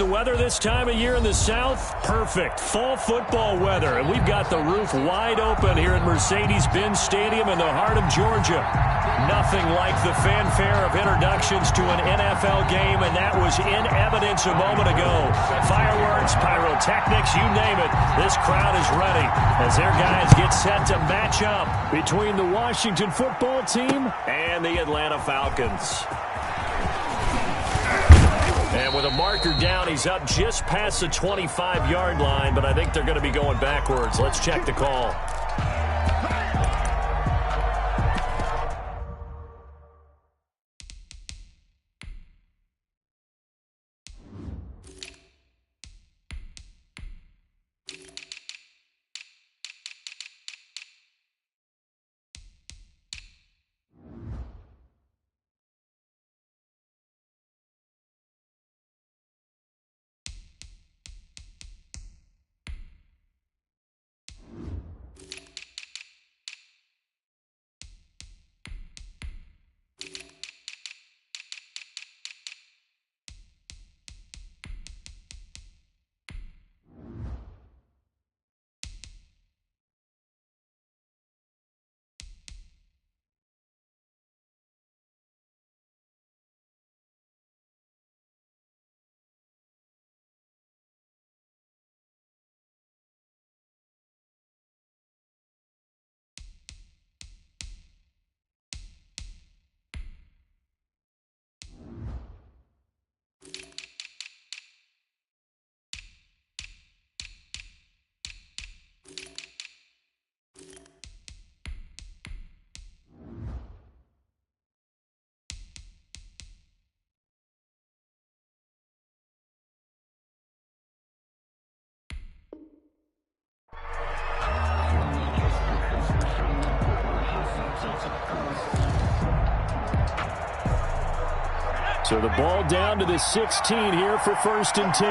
the weather this time of year in the South? Perfect. Fall football weather. And we've got the roof wide open here at Mercedes-Benz Stadium in the heart of Georgia. Nothing like the fanfare of introductions to an NFL game, and that was in evidence a moment ago. Fireworks, pyrotechnics, you name it. This crowd is ready as their guys get set to match up between the Washington football team and the Atlanta Falcons. And with a marker down, he's up just past the 25-yard line, but I think they're going to be going backwards. Let's check the call. So the ball down to the 16 here for 1st and 10.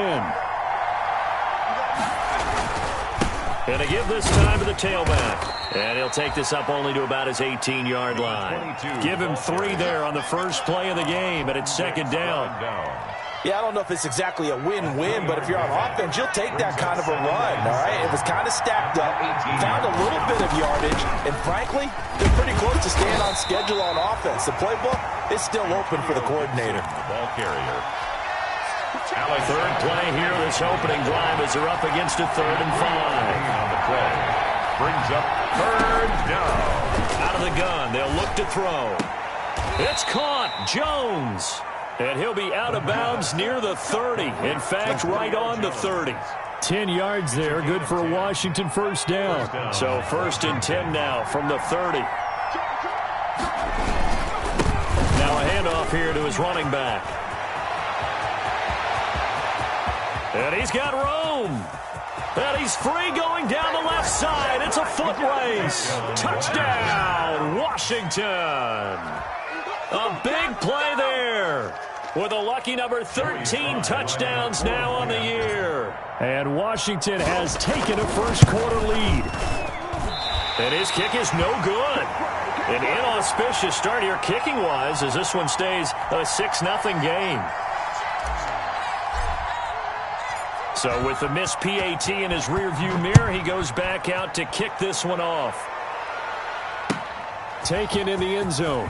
And to give this time to the tailback. And he'll take this up only to about his 18-yard line. Give him 3 there on the first play of the game, and it's 2nd down. Yeah, I don't know if it's exactly a win-win, but if you're on offense, you'll take that kind of a run, all right? It was kind of stacked up, found a little bit of yardage, and frankly, they're pretty close to staying on schedule on offense. The playbook is still open for the coordinator. The ball carrier. Third play here, this opening drive as they're up against a 3rd and 5. On the play. Brings up 3rd down. Out of the gun, they'll look to throw. It's caught, Jones. And he'll be out of bounds near the 30. In fact, right on the 30. 10 yards there, good for a Washington 1st down. So 1st and 10 now from the 30. Now a handoff here to his running back. And he's got room. And he's free going down the left side. It's a foot race. Touchdown, Washington. A big play there with a lucky number 13 touchdowns now on the year. And Washington has taken a first-quarter lead. And his kick is no good. An inauspicious start here kicking-wise as this one stays a 6-0 game. So with the missed PAT in his rearview mirror, he goes back out to kick this one off. Taken in the end zone.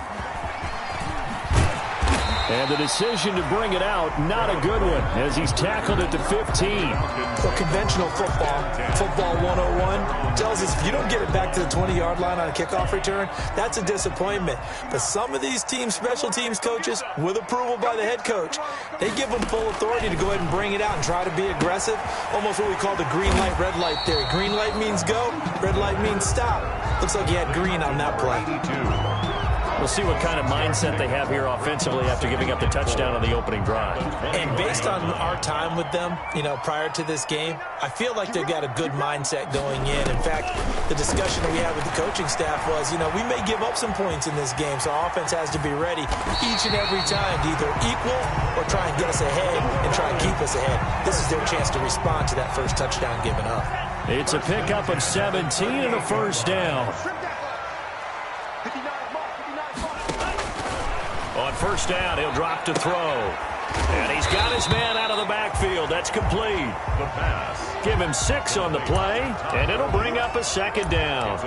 And the decision to bring it out, not a good one, as he's tackled at the 15. Well, conventional football 101, tells us if you don't get it back to the 20-yard line on a kickoff return, that's a disappointment. But some of these teams, special teams coaches, with approval by the head coach, they give them full authority to go ahead and bring it out and try to be aggressive, almost what we call the green light, red light theory. Green light means go, red light means stop. Looks like he had green on that play. We'll see what kind of mindset they have here offensively after giving up the touchdown on the opening drive. And based on our time with them, prior to this game, I feel like they've got a good mindset going in. In fact, the discussion that we had with the coaching staff was, we may give up some points in this game, so our offense has to be ready each and every time to either equal or try and get us ahead and try and keep us ahead. This is their chance to respond to that first touchdown given up. It's a pickup of 17 and a first down. On first down, he'll drop to throw. And he's got his man out of the backfield. That's complete. The pass. Give him 6 on the play, and it'll bring up a second down.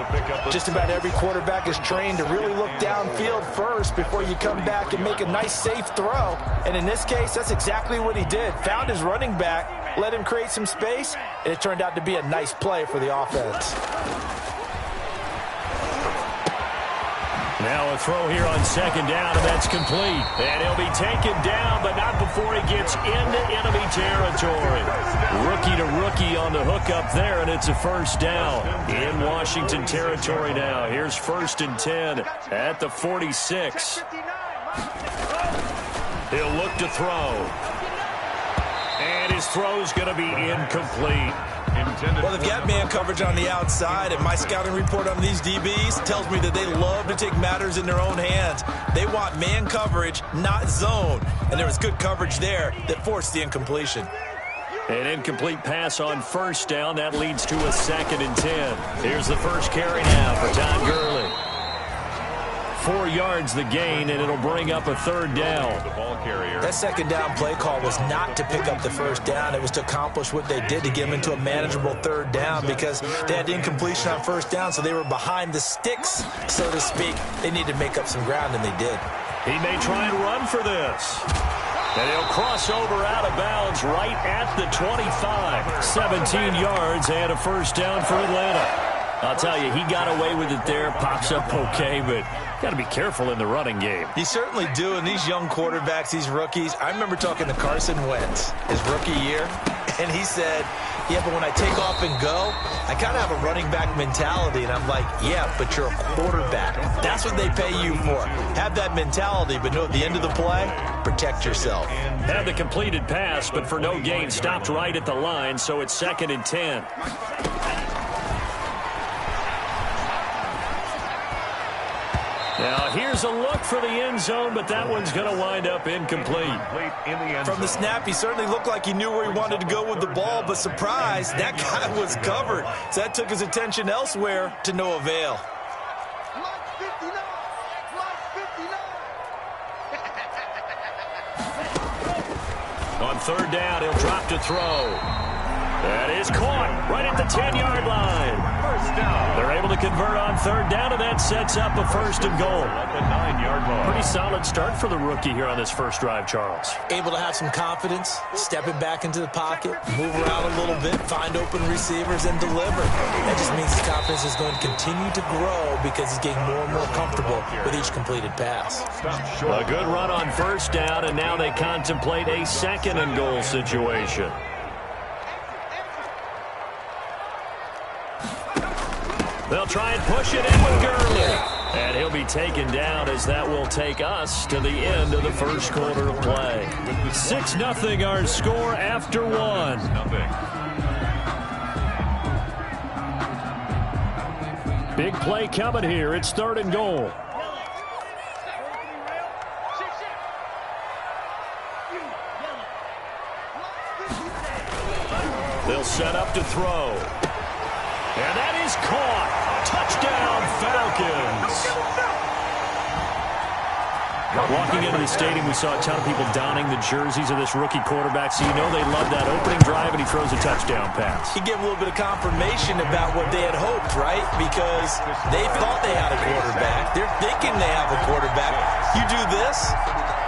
Just about every quarterback is trained to really look downfield first before you come back and make a nice, safe throw. And in this case, that's exactly what he did. Found his running back, let him create some space, and it turned out to be a nice play for the offense. Now a throw here on second down, and that's complete. And he'll be taken down, but not before he gets into enemy territory. Rookie to rookie on the hook up there, and it's a first down in Washington territory now. Here's 1st and 10 at the 46. He'll look to throw. And his throw's going to be incomplete. Well, they've got man coverage on the outside, and my scouting report on these DBs tells me that they love to take matters in their own hands. They want man coverage, not zone. And there was good coverage there that forced the incompletion. An incomplete pass on first down. That leads to a 2nd and 10. Here's the first carry now for Todd Gurley. 4 yards the gain, and it'll bring up a 3rd down. The ball carrier. That second down play call was not to pick up the first down. It was to accomplish what they did to get them into a manageable 3rd down because they had incompletion on first down, so they were behind the sticks, so to speak. They needed to make up some ground, and they did. He may try and run for this. And he'll cross over out of bounds right at the 25. 17 yards and a first down for Atlanta. I'll tell you, he got away with it there. Pops up okay, but got to be careful in the running game. You certainly do. And these young quarterbacks, these rookies, I remember talking to Carson Wentz his rookie year, and he said, yeah, but when I take off and go, I kind of have a running back mentality. And I'm like, yeah, but you're a quarterback. That's what they pay you for. Have that mentality, but know at the end of the play, protect yourself. Had the completed pass, but for no gain, stopped right at the line, so it's 2nd and 10. Now, here's a look for the end zone, but that one's going to wind up incomplete. From the snap, he certainly looked like he knew where he wanted to go with the ball, but surprise, that guy was covered. So that took his attention elsewhere to no avail. On 3rd down, he'll drop to throw. That is caught right at the 10-yard line. First down. They're able to convert on 3rd down, and that sets up a 1st and goal. At the 9-yard line. Pretty solid start for the rookie here on this first drive, Charles. Able to have some confidence, stepping back into the pocket, move around a little bit, find open receivers, and deliver. That just means his confidence is going to continue to grow because he's getting more and more comfortable with each completed pass. A good run on 1st down, and now they contemplate a 2nd and goal situation. They'll try and push it in with Gurley. And he'll be taken down as that will take us to the end of the first quarter of play. 6-0 our score after 1. Big play coming here. It's 3rd and goal. They'll set up to throw. And that is caught. Touchdown, Falcons. Walking into the stadium, we saw a ton of people donning the jerseys of this rookie quarterback, so you know they love that opening drive, and he throws a touchdown pass. He gave a little bit of confirmation about what they had hoped, right? Because they thought they had a quarterback. They're thinking they have a quarterback. You do this,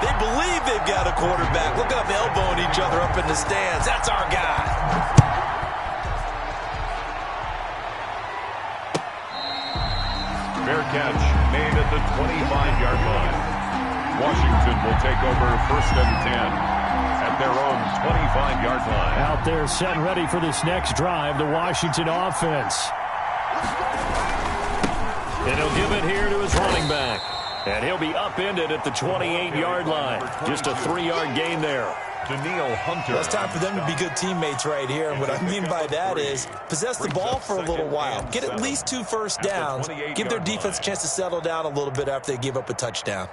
they believe they've got a quarterback. Look at them elbowing each other up in the stands. That's our guy. Fair catch made at the 25-yard line. Washington will take over 1st and 10 at their own 25-yard line. Out there set and ready for this next drive, the Washington offense. And he'll give it here to his running back. And he'll be upended at the 28-yard line. Just a 3-yard gain there. Daniil Hunter. Well, it's time for them to be good teammates right here. And what I mean by that is possess the ball for a little while. Get at least 2 first downs. Give their defense a chance to settle down a little bit after they give up a touchdown.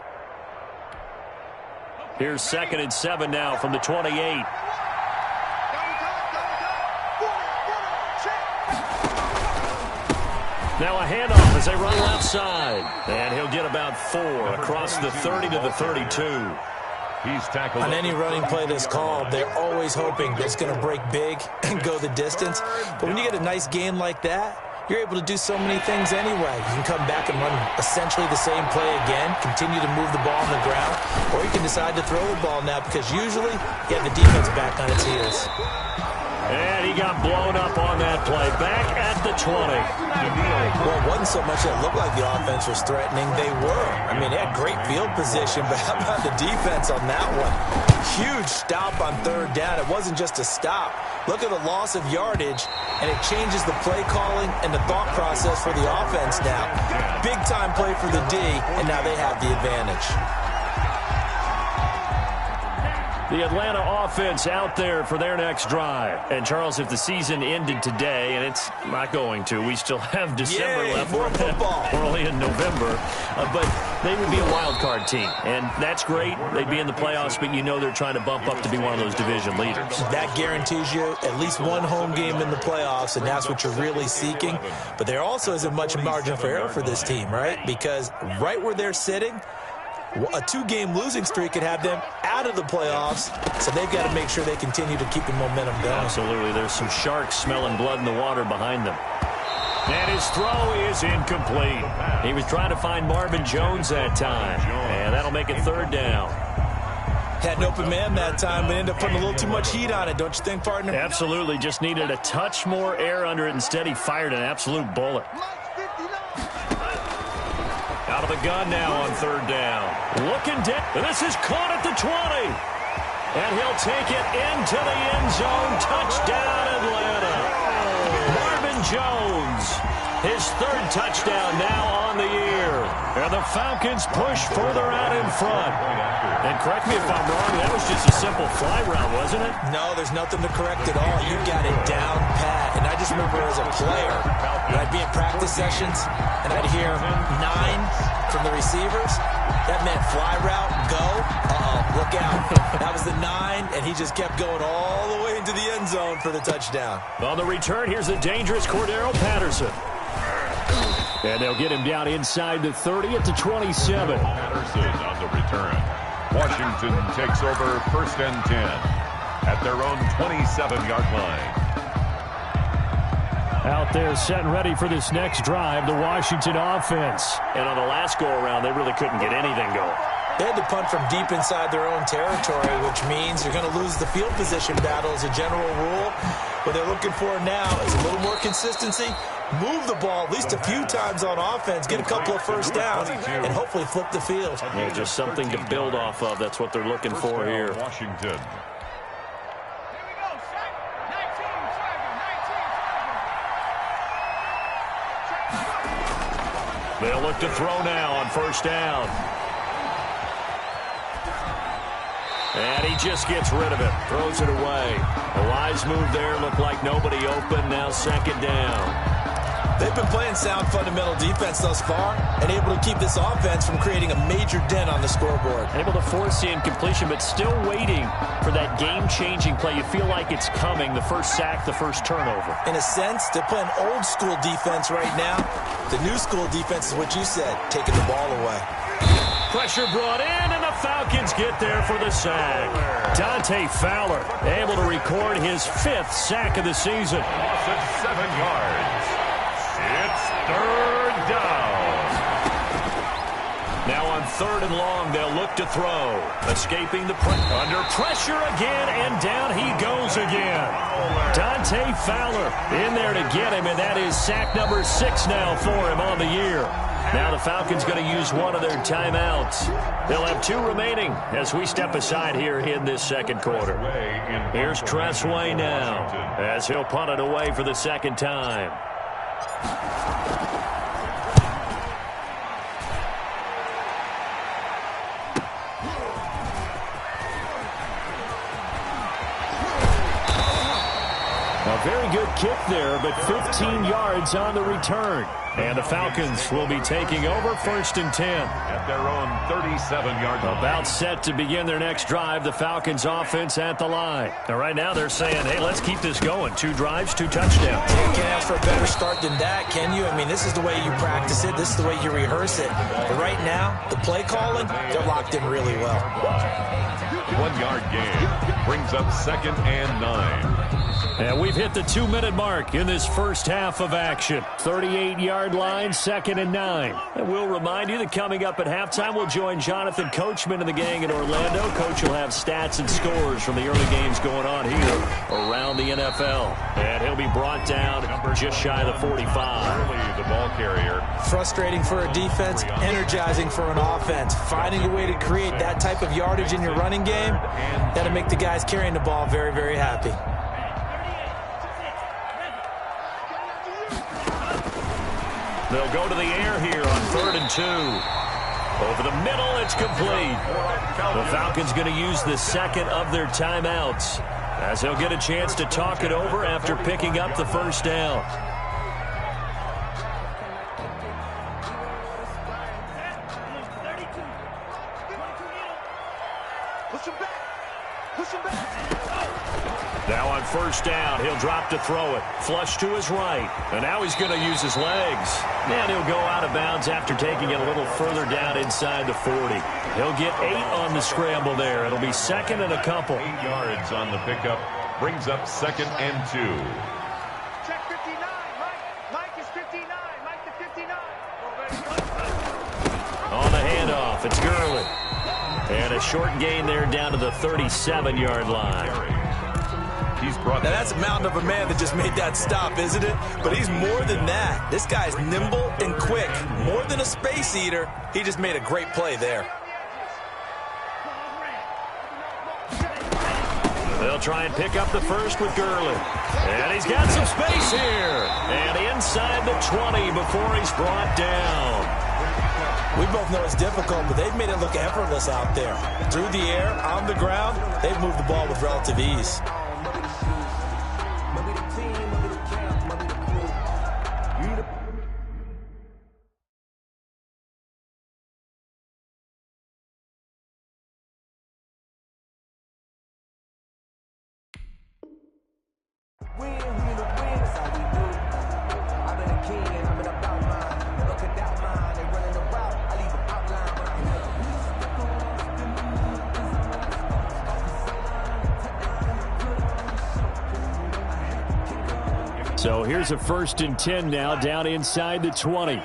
Here's 2nd and 7 now from the 28. Now a handoff as they run left side. And he'll get about 4 across the 30 to the 32. He's tackled on any running play that's called. They're always hoping that it's going to break big and go the distance. But when you get a nice gain like that, you're able to do so many things anyway. You can come back and run essentially the same play again, continue to move the ball on the ground, or you can decide to throw the ball now because usually you have the defense back on its heels. And he got blown up on that play. Back at the 20. Well, it wasn't so much that it looked like the offense was threatening. They were. I mean, they had great field position, but how about the defense on that one? Huge stop on third down. It wasn't just a stop. Look at the loss of yardage, and it changes the play calling and the thought process for the offense now. Big-time play for the D, and now they have the advantage. The Atlanta offense out there for their next drive. And, Charles, if the season ended today, and it's not going to, we still have December left. More football. We're only in November. But they would be a wild card team. And that's great. They'd be in the playoffs, but you know they're trying to bump up to be one of those division leaders. That guarantees you at least one home game in the playoffs, and that's what you're really seeking. But there also isn't much margin for error for this team, right? Because right where they're sitting, a two-game losing streak could have them out of the playoffs, so they've got to make sure they continue to keep the momentum going. Absolutely. There's some sharks smelling blood in the water behind them. And his throw is incomplete. He was trying to find Marvin Jones that time, and that'll make it third down. Had an open man that time, but ended up putting a little too much heat on it, don't you think, partner? Absolutely. Just needed a touch more air under it. Instead, he fired an absolute bullet. Out of the gun now on third down. Looking down. This is caught at the 20. And he'll take it into the end zone. Touchdown, Atlanta. Marvin Jones, his third touchdown now on the year. And the Falcons push further out in front. And correct me if I'm wrong, that was just a simple fly route, wasn't it? No, there's nothing to correct at all. You got it down pat. And I just remember as a player, when I'd be in practice sessions, and I'd hear 9 from the receivers. That meant fly route, go. Look out. That was the 9, and he just kept going all the way into the end zone for the touchdown. On the return, here's the dangerous Cordero Patterson. And they'll get him down inside the 30 at the 27. Patterson on the return. Washington takes over first and 10 at their own 27-yard line. Out there set and ready for this next drive, the Washington offense. And on the last go-around, they really couldn't get anything going. They had to punt from deep inside their own territory, which means you're going to lose the field position battle as a general rule. What they're looking for now is a little more consistency, move the ball at least a few times on offense, get a couple of first downs, and hopefully flip the field. Yeah, just something to build off of. That's what they're looking for here. Washington. They'll look to throw now on first down. And he just gets rid of it, throws it away. A wise move there, looked like nobody open, now second down. They've been playing sound fundamental defense thus far and able to keep this offense from creating a major dent on the scoreboard. Able to force the incompletion, but still waiting for that game-changing play. You feel like it's coming, the first sack, the first turnover. In a sense, they're playing old-school defense right now. The new-school defense is what you said, taking the ball away. Pressure brought in, and the Falcons get there for the sack. Dante Fowler able to record his 5th sack of the season. Loss of 7 yards. It's third down. Now on third and long, they'll look to throw. Escaping the pressure. Under pressure again, and down he goes again. Dante Fowler in there to get him, and that is sack number 6 now for him on the year. Now the Falcons going to use one of their timeouts. They'll have 2 remaining as we step aside here in this second quarter. Here's Tressway now as he'll punt it away for the second time. A very good kick there, but 15 yards on the return. And the Falcons will be taking over first and 10. At their own 37-yard line. About set to begin their next drive, the Falcons offense at the line. Now right now they're saying, hey, let's keep this going. 2 drives, 2 touchdowns. You can't ask for a better start than that, can you? I mean, this is the way you practice it. This is the way you rehearse it. But right now, the play calling, they're locked in really well. 1-yard gain. Brings up 2nd and 9. And we've hit the 2-minute mark in this first half of action. 38-yard line, 2nd and 9. And we'll remind you that coming up at halftime, we'll join Jonathan Coachman and the gang in Orlando. Coach will have stats and scores from the early games going on here around the NFL. And he'll be brought down just shy of the 45. Early, the ball carrier. Frustrating for a defense, energizing for an offense. Finding a way to create that type of yardage in your running game, that'll make the guys carrying the ball very, very happy. They'll go to the air here on 3rd and 2. Over the middle, it's complete. The Falcons going to use the second of their timeouts as he'll get a chance to talk it over after picking up the first down. Now on 1st down, he'll drop to throw it. Flush to his right. And now he's going to use his legs. And he'll go out of bounds after taking it a little further down inside the 40. He'll get 8 on the scramble there. It'll be 2nd and a couple. 8 yards on the pickup. Brings up 2nd and 2. Check 59. Mike is 59. Mike to 59. On the handoff, it's Gurley. And a short gain there down to the 37-yard line. Now that's a mountain of a man that just made that stop, isn't it? But he's more than that. This guy's nimble and quick. More than a space eater, he just made a great play there. They'll try and pick up the first with Gurley. And he's got some space here. And inside the 20 before he's brought down. We both know it's difficult, but they've made it look effortless out there. Through the air, on the ground, they've moved the ball with relative ease. So here's a 1st and 10 now, down inside the 20.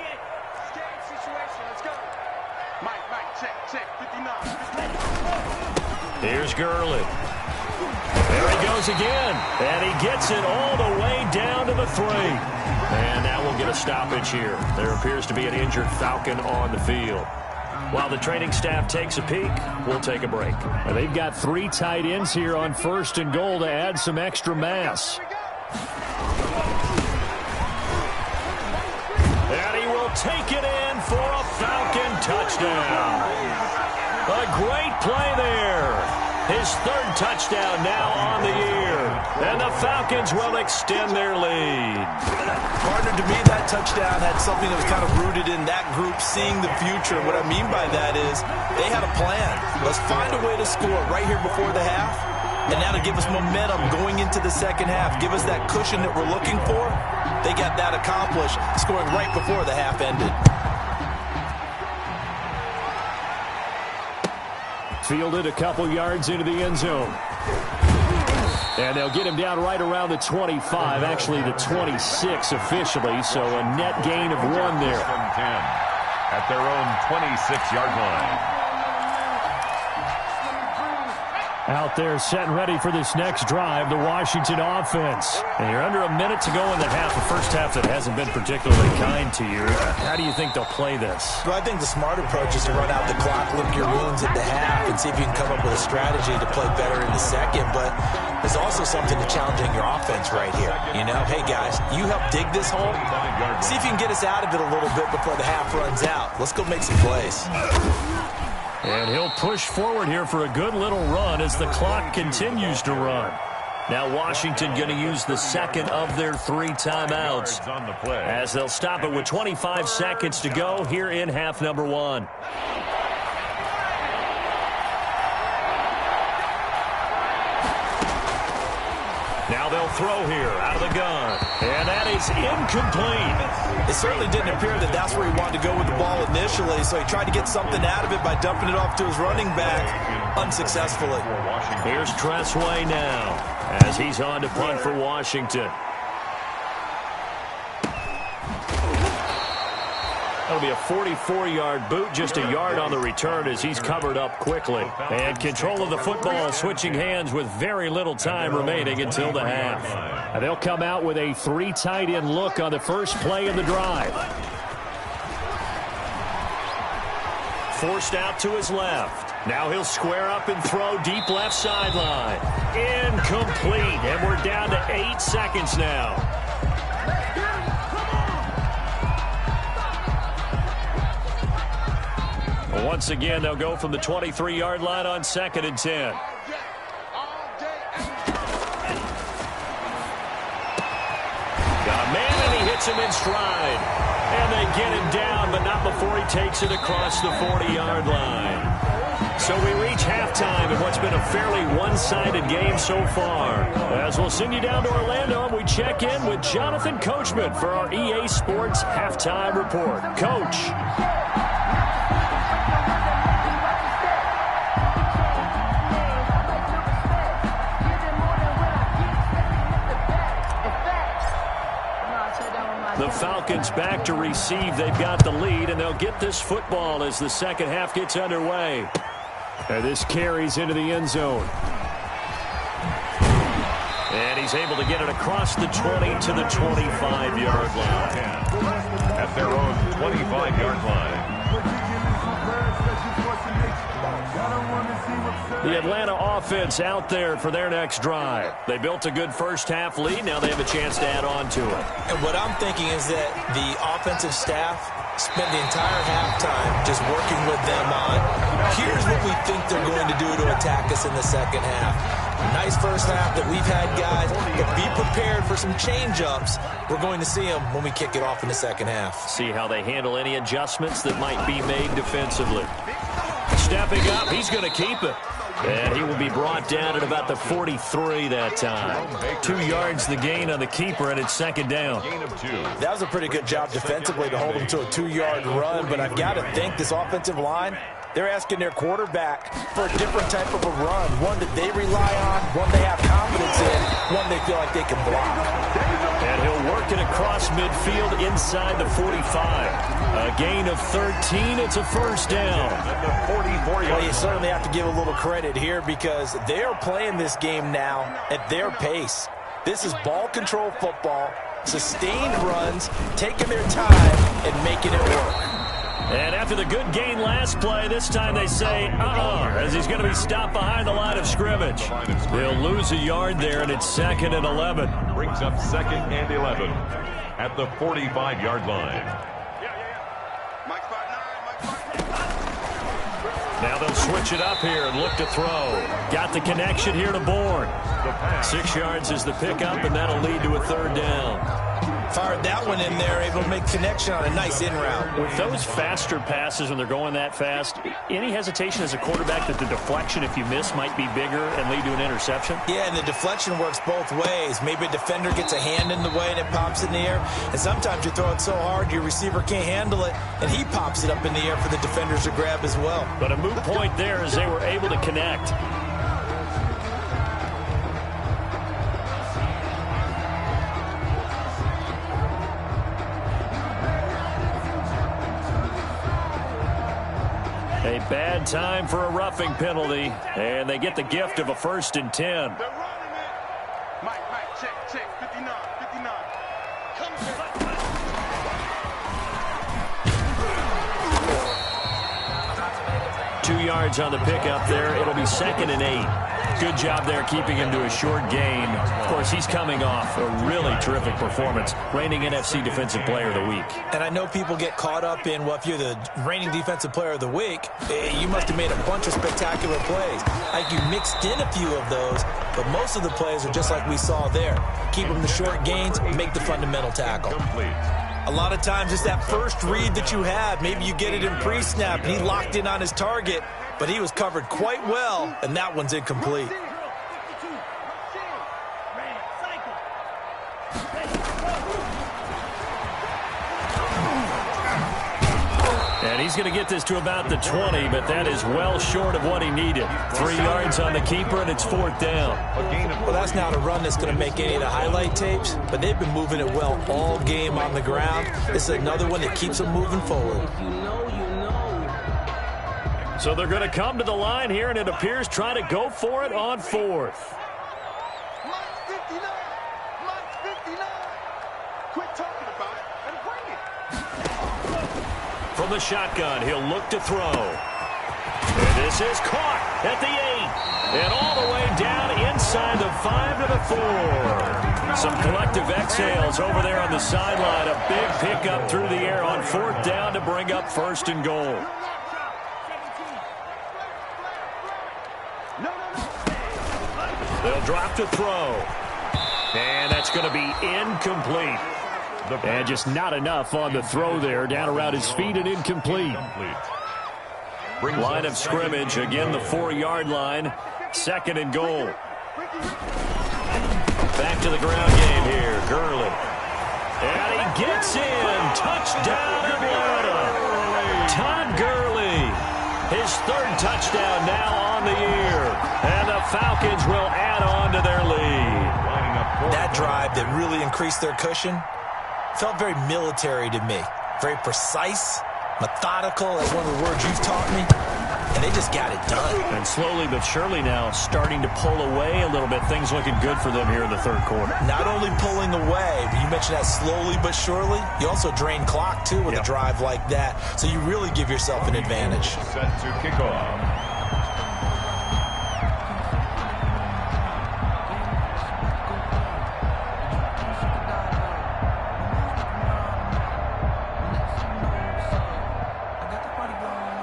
Here's Gurley. There he goes again. And he gets it all the way down to the 3. And now we'll get a stoppage here. There appears to be an injured Falcon on the field. While the training staff takes a peek, we'll take a break. And they've got 3 tight ends here on 1st and goal to add some extra mass. And he will take it in for a Falcon touchdown. A great play there. His 3rd touchdown now on the year. And the Falcons will extend their lead. Partner, to me, that touchdown had something that was kind of rooted in that group seeing the future. What I mean by that is they had a plan. Let's find a way to score right here before the half. And now to give us momentum going into the second half, give us that cushion that we're looking for. They got that accomplished, scoring right before the half ended. Fielded a couple yards into the end zone. And they'll get him down right around the 25, actually the 26 officially, so a net gain of 1 there. At their own 26-yard line. Out there set and ready for this next drive, the Washington offense. And you're under a minute to go in the half, the first half that hasn't been particularly kind to you. How do you think they'll play this? Well, I think the smart approach is to run out the clock, lick your wounds at the half, and see if you can come up with a strategy to play better in the second. But there's also something to challenging your offense right here. You know, hey, guys, you help dig this hole. See if you can get us out of it a little bit before the half runs out. Let's go make some plays. And he'll push forward here for a good little run as the clock continues to run. Now Washington going to use the second of their 3 timeouts as they'll stop it with 25 seconds to go here in half number 1. Now they'll throw here out of the gun. And that is incomplete. It certainly didn't appear that that's where he wanted to go with the ball initially, so he tried to get something out of it by dumping it off to his running back unsuccessfully. Here's Tressway now as he's on to punt for Washington. That'll be a 44-yard boot, just a yard on the return as he's covered up quickly. And control of the football switching hands with very little time remaining until the half. And they'll come out with a 3 tight end look on the first play of the drive. Forced out to his left. Now he'll square up and throw deep left sideline. Incomplete. And we're down to 8 seconds now. Once again, they'll go from the 23-yard line on 2nd and 10. Got a man, and he hits him in stride. And they get him down, but not before he takes it across the 40-yard line. So we reach halftime in what's been a fairly one-sided game so far. As we'll send you down to Orlando, and we check in with Jonathan Coachman for our EA Sports Halftime Report. Coach. The Falcons back to receive. They've got the lead, and they'll get this football as the second half gets underway. And this carries into the end zone. And he's able to get it across the 20 to the 25-yard line. At their own 25-yard line. The Atlanta offense out there for their next drive. They built a good first-half lead. Now they have a chance to add on to it. And what I'm thinking is that the offensive staff spent the entire halftime just working with them on, here's what we think they're going to do to attack us in the second half. Nice first half that we've had, guys, but be prepared for some change-ups. We're going to see them when we kick it off in the second half. See how they handle any adjustments that might be made defensively. Stepping up, he's going to keep it. And he will be brought down at about the 43 that time. 2 yards the gain on the keeper, and it's second down. That was a pretty good job defensively to hold him to a 2-yard run, but I've got to think this offensive line, they're asking their quarterback for a different type of a run, one that they rely on, one they have confidence in, one they feel like they can block. And he'll work it across midfield inside the 45. A gain of 13. It's a first down. Well, you certainly have to give a little credit here because they are playing this game now at their pace. This is ball control football, sustained runs, taking their time and making it work. And after the good gain last play, this time they say, as he's going to be stopped behind the line of scrimmage. They'll lose a yard there, and it's 2nd and 11. Brings up 2nd and 11 at the 45-yard line. Now they'll switch it up here and look to throw. Got the connection here to Bourne. 6 yards is the pickup, and that'll lead to a third down. Fired that one in there, able to make connection on a nice in route. With those faster passes when they're going that fast, any hesitation as a quarterback that the deflection, if you miss, might be bigger and lead to an interception? Yeah, and the deflection works both ways. Maybe a defender gets a hand in the way and it pops in the air. And sometimes you throw it so hard your receiver can't handle it, and he pops it up in the air for the defenders to grab as well. But a moot point there as they were able to connect. A bad time for a roughing penalty, and they get the gift of a 1st and 10. Mike, check, 59. 2 yards on the pickup there. It'll be 2nd and 8. Good job there keeping him to a short gain. Of course, he's coming off a really terrific performance, reigning NFC Defensive Player of the Week. And I know people get caught up in, well, if you're the reigning Defensive Player of the Week, you must have made a bunch of spectacular plays. I think you mixed in a few of those, but most of the plays are just like we saw there. Keep them to short gains, make the fundamental tackle. A lot of times it's that first read that you have. Maybe you get it in pre-snap, and he locked in on his target, but he was covered quite well, and that one's incomplete. And he's going to get this to about the 20, but that is well short of what he needed. 3 yards on the keeper, and it's 4th down. Well, that's not a run that's going to make any of the highlight tapes, but they've been moving it well all game on the ground. This is another one that keeps them moving forward. So they're going to come to the line here, and it appears try to go for it on 4th. From the shotgun, he'll look to throw. And this is caught at the 8. And all the way down inside the 5 to the 4. Some collective exhales over there on the sideline. A big pickup through the air on 4th down to bring up 1st and goal. They'll drop to throw. And that's going to be incomplete. And just not enough on the throw there. Down around his feet and incomplete. Line of scrimmage. Again, the 4-yard line. 2nd and goal. Back to the ground game here. Gurley. And he gets in. Touchdown, Atlanta. Todd Gurley. His 3rd touchdown now on the year. And the Falcons will add on to their lead. That drive that really increased their cushion felt very military to me. Very precise, methodical. That's one of the words you've taught me. And they just got it done. And slowly but surely now starting to pull away a little bit. Things looking good for them here in the 3rd quarter. Not only pulling away, but you mentioned that slowly but surely. You also drain clock, too, with a drive like that. So you really give yourself an advantage. Set to kick off.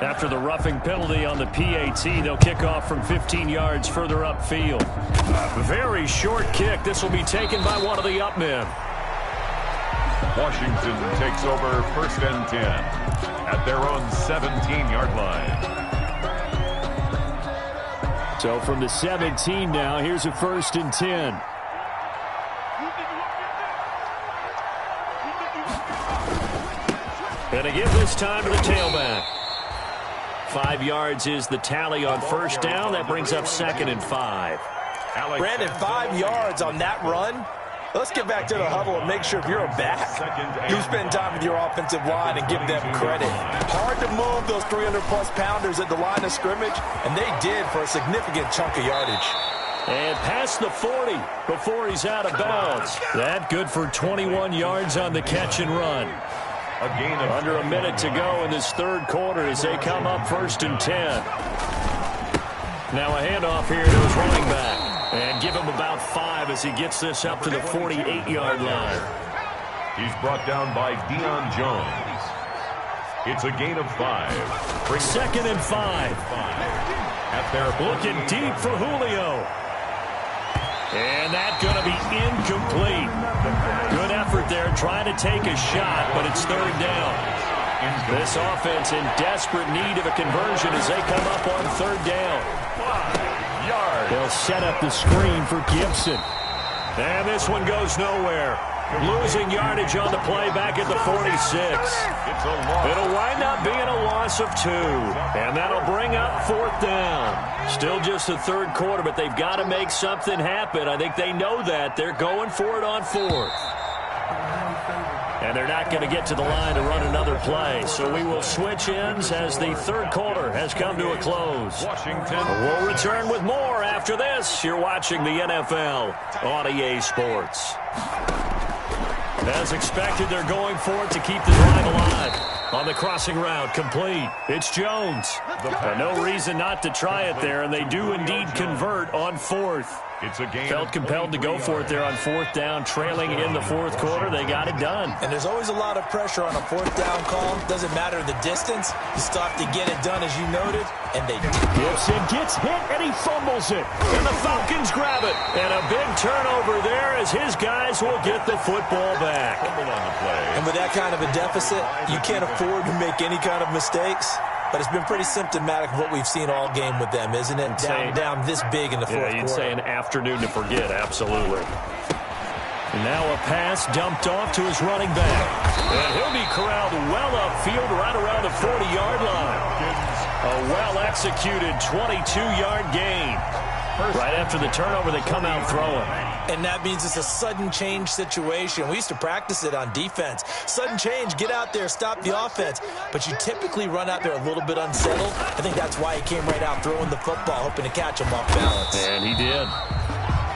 After the roughing penalty on the PAT, they'll kick off from 15 yards further upfield. Very short kick. This will be taken by one of the up men. Washington takes over 1st and 10 at their own 17-yard line. So from the 17 now, here's a 1st and 10. And a give this time to the tailback. 5 yards is the tally on 1st down. That brings up 2nd and 5. Brandon, 5 yards on that run. Let's get back to the huddle and make sure if you're a back, you spend time with your offensive line and give them credit. Hard to move those 300-plus pounders at the line of scrimmage, and they did for a significant chunk of yardage. And past the 40 before he's out of bounds. That good for 21 yards on the catch and run. Under a minute to go in this 3rd quarter as they come up 1st and 10. Now a handoff here to his running back. And give him about 5 as he gets this up to the 48-yard line. He's brought down by Deion Jones. It's a gain of 5. 2nd and 5. At their looking deep for Julio. And that's going to be incomplete. Good effort there trying to take a shot, but it's 3rd down. This offense in desperate need of a conversion as they come up on 3rd down. They'll set up the screen for Gibson. And this one goes nowhere. Losing yardage on the play back at the 46. It'll wind up being a loss of 2. And that'll bring up 4th down. Still just the 3rd quarter, but they've got to make something happen. I think they know that. They're going for it on 4th. And they're not going to get to the line to run another play. So we will switch ends as the 3rd quarter has come to a close. Washington will return with more after this. You're watching the NFL on EA Sports. As expected, they're going for it to keep the drive alive. On the crossing route, complete. It's Jones. No reason not to try it there, and they do indeed convert on 4th. It's a game. Felt compelled to go for it there on 4th down, trailing in the 4th quarter. They got it done. And there's always a lot of pressure on a 4th down call. Doesn't matter the distance. You still have to get it done, as you noted, and they do. Gibson gets hit, and he fumbles it. And the Falcons grab it. And a big turnover there as his guys will get the football back. And with that kind of a deficit, you can't afford to make any kind of mistakes. But it's been pretty symptomatic of what we've seen all game with them, isn't it? Down this big in the 4th quarter. You'd say an afternoon to forget, absolutely. And now a pass dumped off to his running back. And he'll be corralled well upfield right around the 40-yard line. A well-executed 22-yard gain. Right after the turnover, they come out throwing. And that means it's a sudden change situation. We used to practice it on defense. Sudden change, get out there, stop the offense. But you typically run out there a little bit unsettled. I think that's why he came right out throwing the football, hoping to catch him off balance. And he did.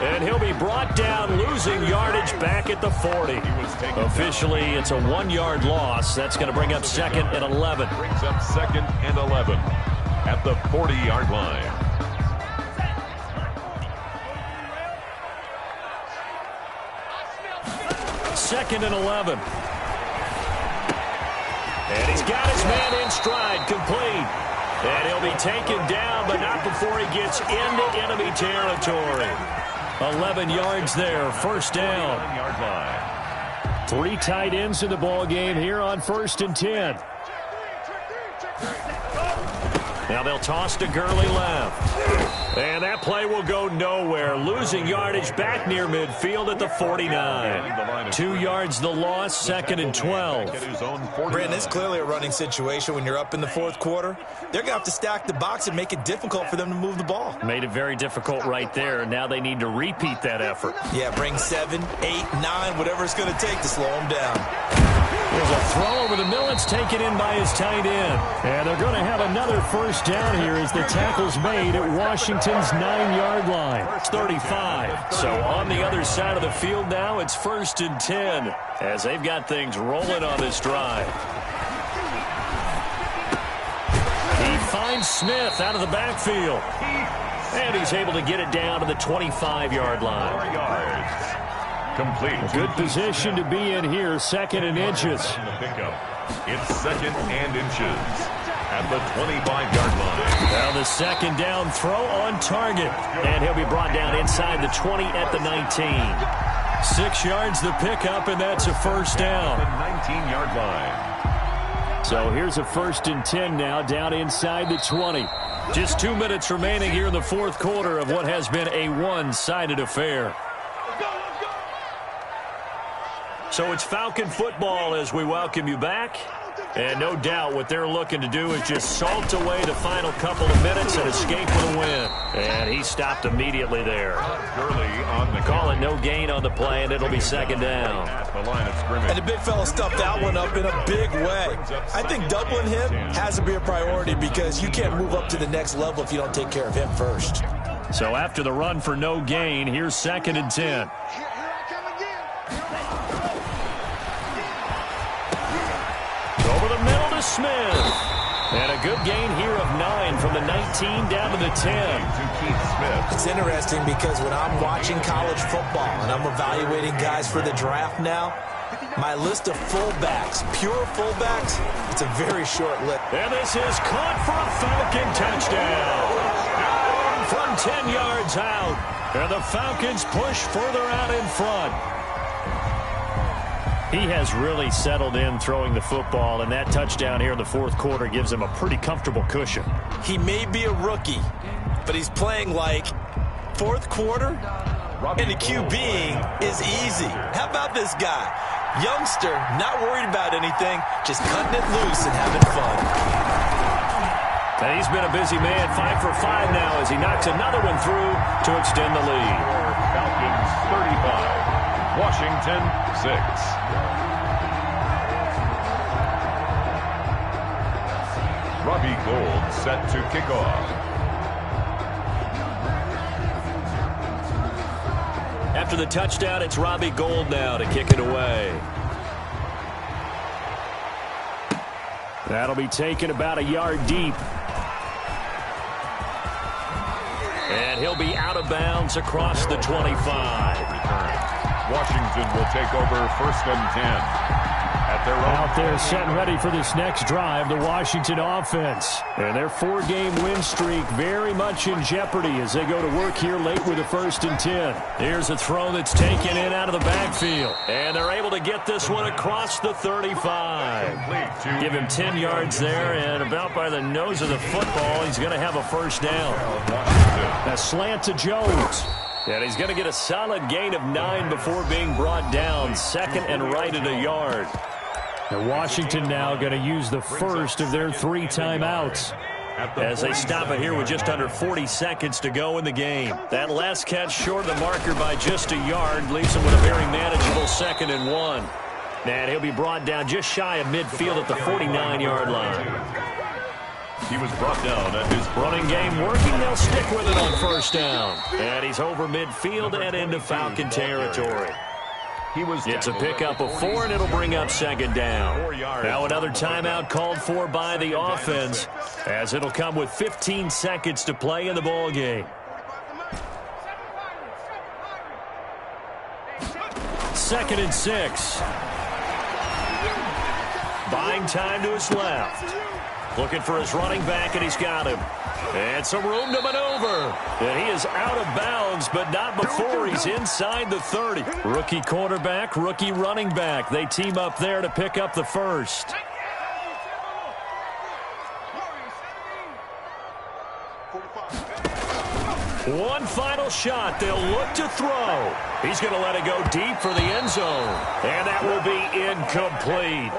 And he'll be brought down, losing yardage back at the 40. Officially, it's a 1-yard loss. That's going to bring up 2nd and 11. Brings up 2nd and 11 at the 40-yard line. Second and 11. And he's got his man in stride, complete. And he'll be taken down, but not before he gets into enemy territory. 11 yards there, first down. 11-yard line. 3 tight ends in the ball game here on 1st and 10. Now they'll toss to Gurley left. And that play will go nowhere. Losing yardage back near midfield at the 49. 2 yards the loss, 2nd and 12. Brandon, it's clearly a running situation when you're up in the 4th quarter. They're going to have to stack the box and make it difficult for them to move the ball. Made it very difficult right there. Now they need to repeat that effort. Yeah, bring 7, 8, 9, whatever it's going to take to slow them down. There's a throw over the middle. It's taken in by his tight end. And they're going to have another first down here as the tackle's made at Washington's 9-yard line. It's 35. So on the other side of the field now, it's 1st and 10 as they've got things rolling on this drive. He finds Smith out of the backfield. And he's able to get it down to the 25-yard line. 4 yards. Complete. Good position to be in here, 2nd and inches. It's 2nd and inches at the 25-yard line. Now the 2nd down throw on target. And he'll be brought down inside the 20 at the 19. 6 yards the pickup, and that's a first down. The 19-yard line. So here's a 1st and 10 now, down inside the 20. Just 2 minutes remaining here in the 4th quarter of what has been a one-sided affair. So it's Falcon football as we welcome you back. And no doubt what they're looking to do is just salt away the final couple of minutes and escape with a win. And he stopped immediately there. Gurley on the Call it no gain on the play, and it'll be 2nd down. at the line of scrimmage. And the big fella stuffed that one up in a big way. I think doubling him has to be a priority because you can't move up to the next level if you don't take care of him first. So after the run for no gain, here's 2nd and 10. Over the middle to Smith. And a good gain here of 9 from the 19 down to the 10. It's interesting because when I'm watching college football and I'm evaluating guys for the draft now, my list of fullbacks, pure fullbacks, it's a very short list. And this is caught for a Falcon touchdown. From 10 yards out. And the Falcons push further out in front. He has really settled in throwing the football, and that touchdown here in the 4th quarter gives him a pretty comfortable cushion. He may be a rookie, but he's playing like 4th quarter, and the QBing is easy. How about this guy? Youngster, not worried about anything, just cutting it loose and having fun. And he's been a busy man, 5 for 5 now as he knocks another one through to extend the lead. Falcons 35. Washington 6. Robbie Gould set to kick off. After the touchdown, it's Robbie Gould now to kick it away. That'll be taken about a yard deep. And he'll be out of bounds across the 25. Washington will take over 1st and 10. At their own. Out there set and ready for this next drive, the Washington offense. And their 4-game win streak very much in jeopardy as they go to work here late with a 1st and 10. Here's a throw that's taken in out of the backfield. And they're able to get this one across the 35. Give him 10 yards there, and about by the nose of the football, he's going to have a first down. A slant to Jones. And he's going to get a solid gain of 9 before being brought down. Second and right at a yard. Now Washington now going to use the first of their 3 timeouts as they stop it here with just under 40 seconds to go in the game. That last catch short of the marker by just a yard leaves him with a very manageable 2nd and 1. And he'll be brought down just shy of midfield at the 49-yard line. He was brought down at his running game working. They'll stick with it on first down. And he's over midfield and into Falcon territory. It's a pickup of 4, and it'll bring up 2nd down. Now another timeout called for by the offense, as it'll come with 15 seconds to play in the ball game. 2nd and 6. Buying time to his left. Looking for his running back, and he's got him. And some room to maneuver. And he is out of bounds, but not before he's inside the 30. Rookie quarterback, rookie running back. They team up there to pick up the first. One final shot. They'll look to throw. He's going to let it go deep for the end zone. And that will be incomplete.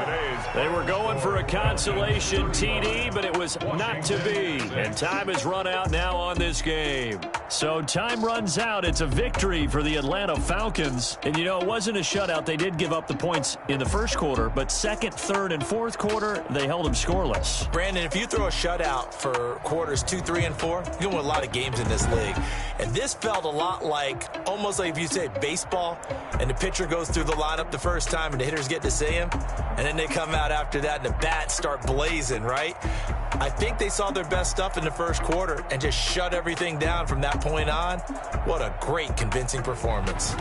They were going for a consolation TD, but it was not to be. And time has run out now on this game. So time runs out. It's a victory for the Atlanta Falcons. And, you know, it wasn't a shutout. They did give up the points in the first quarter, but second, third, and fourth quarter, they held them scoreless. Brandon, if you throw a shutout for quarters 2, 3, and 4, you're going to win a lot of games in this league. And this felt a lot like, almost like if you say baseball, and the pitcher goes through the lineup the first time and the hitters get to see him, and then they come out after that and the bats start blazing, right? I think they saw their best stuff in the first quarter and just shut everything down from that point on. What a great, convincing performance.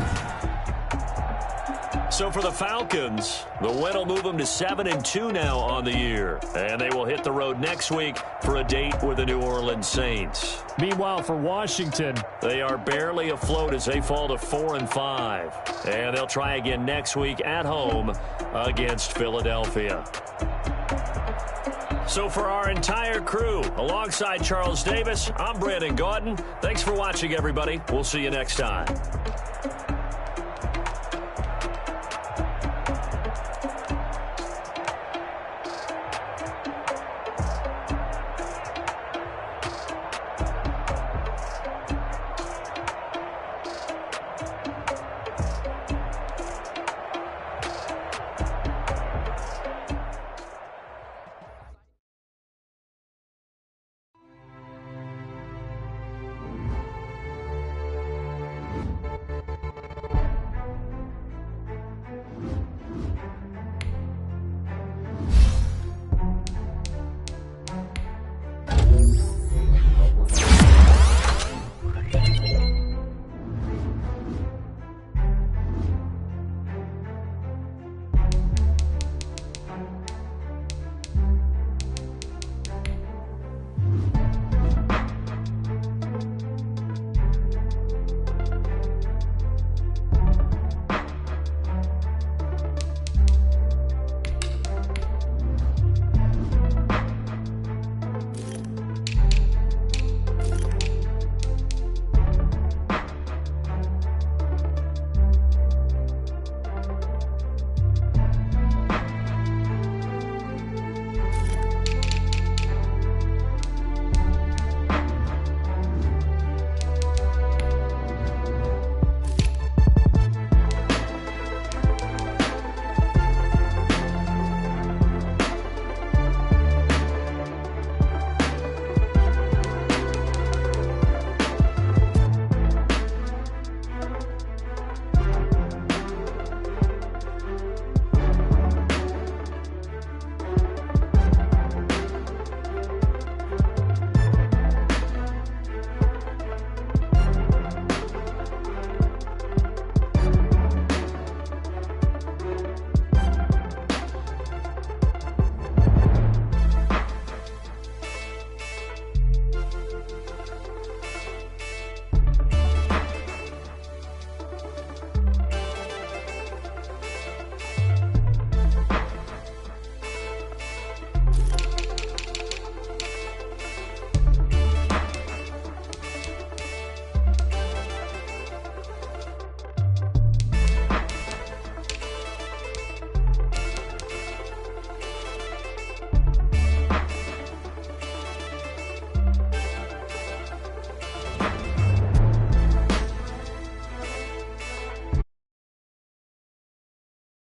So for the Falcons, the win will move them to 7-2 now on the year. And they will hit the road next week for a date with the New Orleans Saints. Meanwhile, for Washington, they are barely afloat as they fall to 4-5. And they'll try again next week at home against Philadelphia. So for our entire crew, alongside Charles Davis, I'm Brandon Gaudin. Thanks for watching, everybody. We'll see you next time.